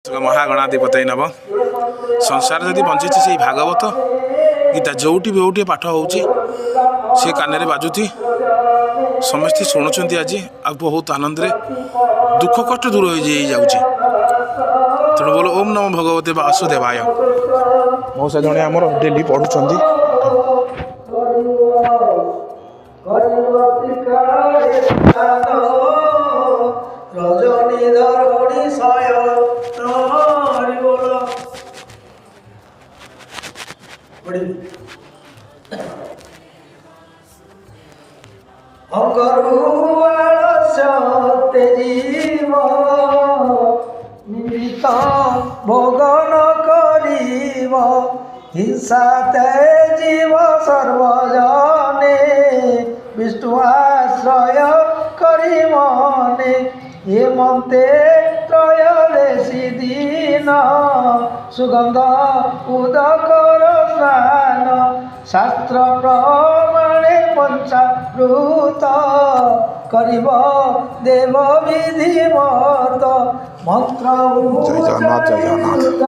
महागणाधिपतये नमः। संसार जदि बंची से भागवत गीता जोटी भी पाठ हो सी कान बाजुती समस्ते शुणुंट आज आ बहुत आनंद दुख कष्ट दूर हो जाऊँगी। तेणु बोलो ओम नमो भगवते वासुदेवाय। मौसा जड़े आमर डेली पढ़ुं भोगन करीब हिंसा जीव सर्वजने विष्णु आश्रय करीमने ये मते त्रयोदशी दिन सुगंध उदकर स्नान शास्त्र प्रमाणे पंचामृत करिब देव विधिवत मंत्र।